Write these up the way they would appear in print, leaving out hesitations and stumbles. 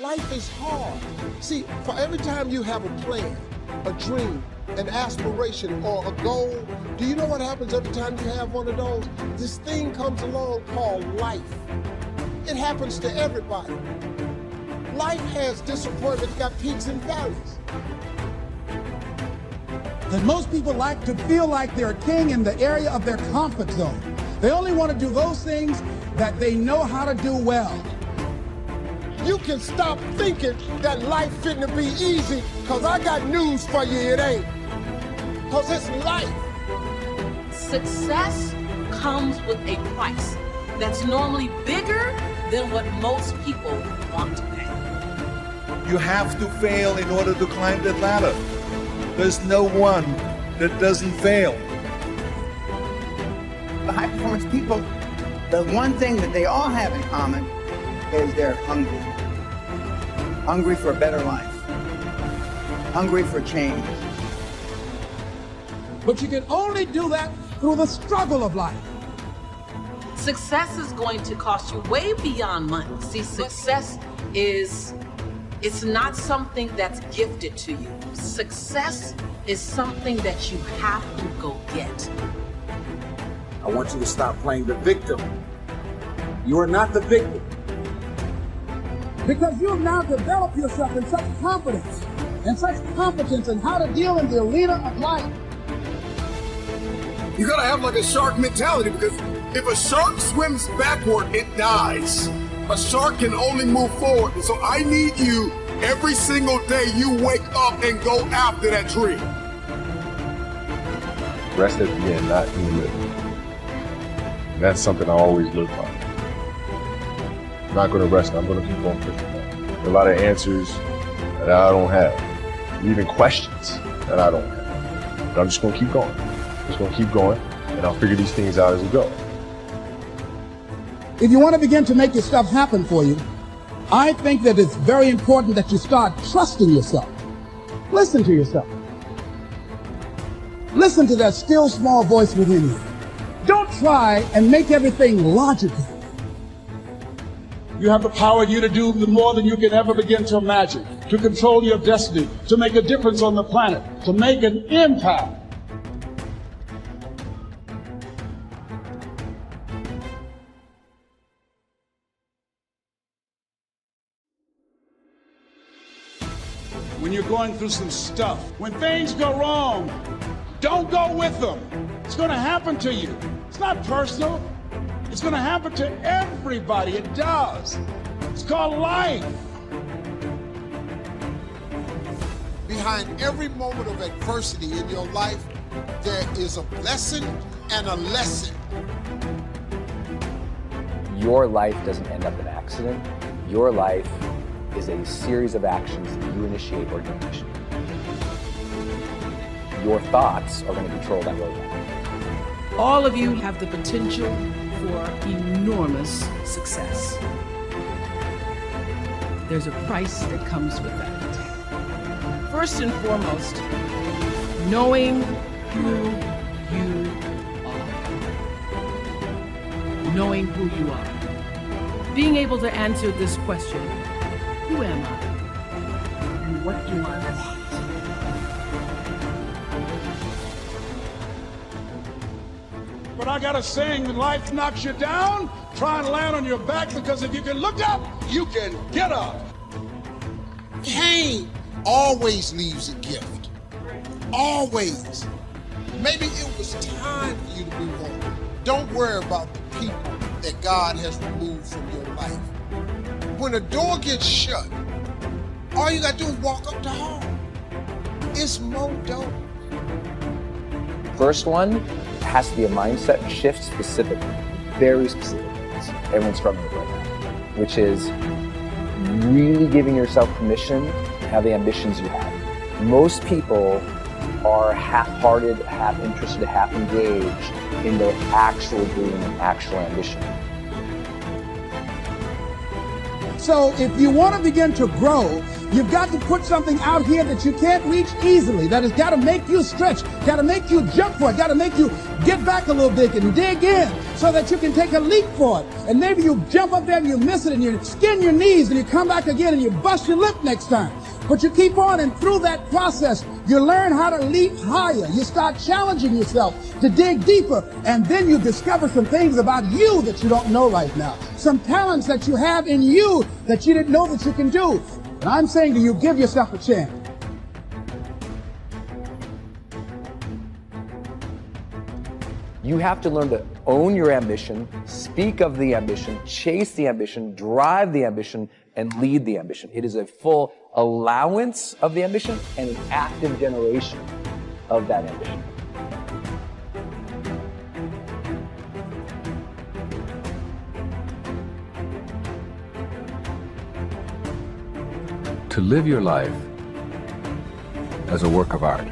life is hard. See, for every time you have a plan, a dream, an aspiration, or a goal, do you know what happens every time you have one of those? This thing comes along called life. It happens to everybody. Life has disappointment, got peaks and valleys. That most people like to feel like they're a king in the area of their comfort zone. They only want to do those things that they know how to do well. You can stop thinking that life fitting to be easy, because I got news for you, it ain't. Because it's life. Success comes with a price that's normally bigger than what most people want to pay. You have to fail in order to climb that ladder. There's no one that doesn't fail. The high performance people, the one thing that they all have in common is they're hungry. Hungry for a better life. Hungry for change. But you can only do that through the struggle of life. Success is going to cost you way beyond money. See, success it's not something that's gifted to you. Success is something that you have to go get. I want you to stop playing the victim. You are not the victim. Because you have now developed yourself in such confidence and such competence in how to deal in the arena of life. You gotta have like a shark mentality, because if a shark swims backward, it dies. A shark can only move forward. And so I need you every single day you wake up and go after that dream. Rest at the end, not in the middle. And that's something I always live by. I'm not going to rest. I'm going to keep on pushing. There are a lot of answers that I don't have, even questions that I don't have. But I'm just going to keep going. Just going to keep going, and I'll figure these things out as we go. If you want to begin to make your stuff happen for you, I think that it's very important that you start trusting yourself. Listen to yourself. Listen to that still small voice within you. Don't try and make everything logical. You have the power in you to do more than you can ever begin to imagine, to control your destiny, to make a difference on the planet, to make an impact. When you're going through some stuff, when things go wrong, don't go with them. It's going to happen to you. It's not personal. It's going to happen to everybody. It does. It's called life. Behind every moment of adversity in your life, there is a blessing and a lesson. Your life doesn't end up an accident. Your life is a series of actions that you initiate or don't initiate. Your thoughts are going to control that roadmap. All of you have the potential for enormous success. There's a price that comes with that. First and foremost, knowing who you are. Knowing who you are. Being able to answer this question: who am I? And what do I want? But I got a saying: when life knocks you down, try and land on your back, because if you can look up, you can get up. Pain always leaves a gift. Always. Maybe it was time for you to move on. Don't worry about the people that God has removed from your life. When a door gets shut, all you gotta do is walk up the hall. It's more dope. First one has to be a mindset shift specific, very specific things everyone's struggling with right now, which is really giving yourself permission to have the ambitions you have. Most people are half-hearted, half interested, half engaged in their actual dream and actual ambition. So if you want to begin to grow, you've got to put something out here that you can't reach easily, that has got to make you stretch, got to make you jump for it, got to make you get back a little bit and dig in. so that you can take a leap for it. And maybe you jump up there and you miss it and you skin your knees and you come back again and you bust your lip next time. But you keep on, and through that process, you learn how to leap higher. You start challenging yourself to dig deeper, and then you discover some things about you that you don't know right now. Some talents that you have in you that you didn't know that you can do. And I'm saying to you, give yourself a chance. You have to learn to own your ambition, speak of the ambition, chase the ambition, drive the ambition, and lead the ambition. It is a full allowance of the ambition and an active generation of that ambition. To live your life as a work of art.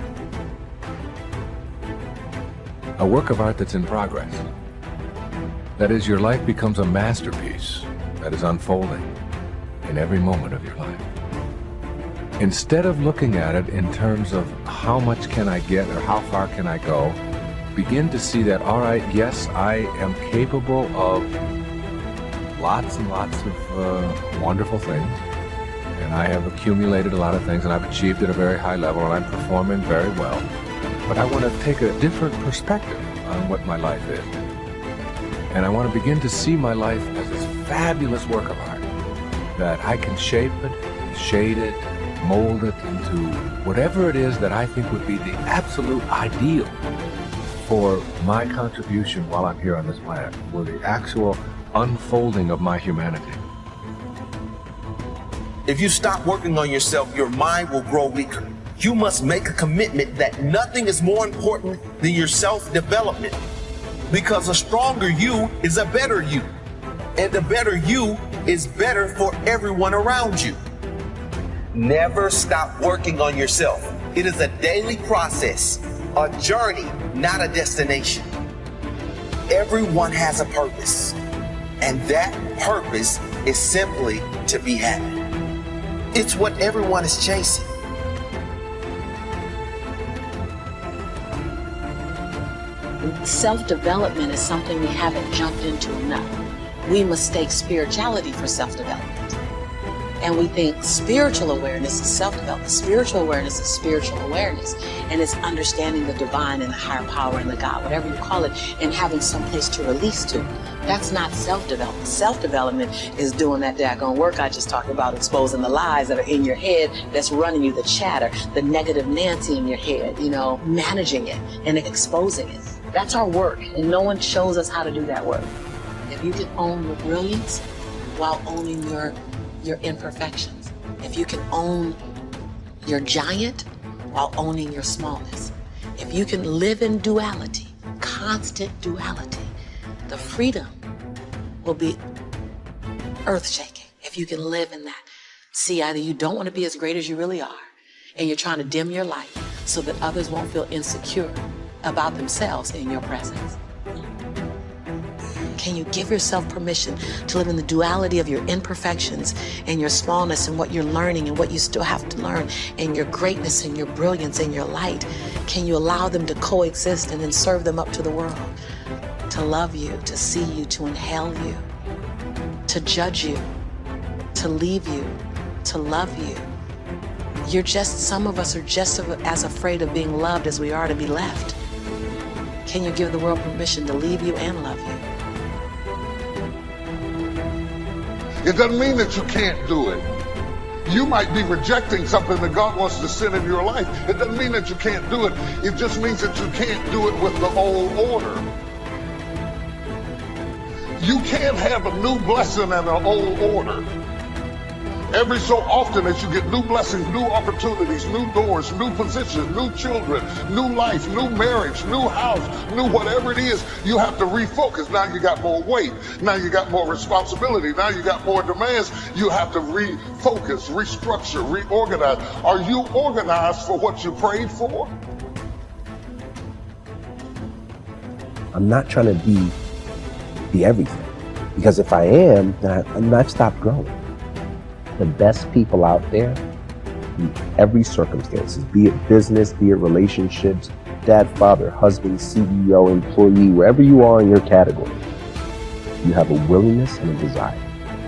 A work of art that's in progress. That is, your life becomes a masterpiece that is unfolding in every moment of your life. Instead of looking at it in terms of how much can I get or how far can I go, begin to see that, all right, yes, I am capable of lots and lots of wonderful things. And I have accumulated a lot of things and I've achieved at a very high level and I'm performing very well. But I want to take a different perspective on what my life is. And I want to begin to see my life as this fabulous work of art that I can shape it, shade it, mold it into whatever it is that I think would be the absolute ideal for my contribution while I'm here on this planet, for the actual unfolding of my humanity. If you stop working on yourself, your mind will grow weaker. You must make a commitment that nothing is more important than your self-development. Because a stronger you is a better you. And a better you is better for everyone around you. Never stop working on yourself. It is a daily process, a journey, not a destination. Everyone has a purpose. And that purpose is simply to be happy. It's what everyone is chasing. Self-development is something we haven't jumped into enough. We mistake spirituality for self-development. And we think spiritual awareness is self-development. Spiritual awareness is spiritual awareness. And it's understanding the divine and the higher power and the God, whatever you call it, and having some place to release to. That's not self-development. Self-development is doing that daggone work I just talked about, exposing the lies that are in your head that's running you, the chatter, the negative Nancy in your head, managing it and exposing it. That's our work, and no one shows us how to do that work. If you can own your brilliance while owning your imperfections, if you can own your giant while owning your smallness, if you can live in duality, constant duality, the freedom will be earth-shaking. If you can live in that. See, either you don't want to be as great as you really are, and you're trying to dim your light so that others won't feel insecure about themselves in your presence. Can you give yourself permission to live in the duality of your imperfections and your smallness and what you're learning and what you still have to learn and your greatness and your brilliance and your light? Can you allow them to coexist and then serve them up to the world? To love you, to see you, to inhale you, to judge you, to leave you, to love you. Some of us are just as afraid of being loved as we are to be left. Can you give the world permission to leave you and love you? It doesn't mean that you can't do it. You might be rejecting something that God wants to send in your life. It doesn't mean that you can't do it. It just means that you can't do it with the old order. You can't have a new blessing and an old order. Every so often as you get new blessings, new opportunities, new doors, new positions, new children, new life, new marriage, new house, new whatever it is, you have to refocus. Now you got more weight. Now you got more responsibility. Now you got more demands. You have to refocus, restructure, reorganize. Are you organized for what you prayed for? I'm not trying to be everything. Because if I am, then I've stopped growing. The best people out there in every circumstances, be it business, be it relationships, dad, father, husband, CEO, employee, wherever you are in your category, You have a willingness and a desire.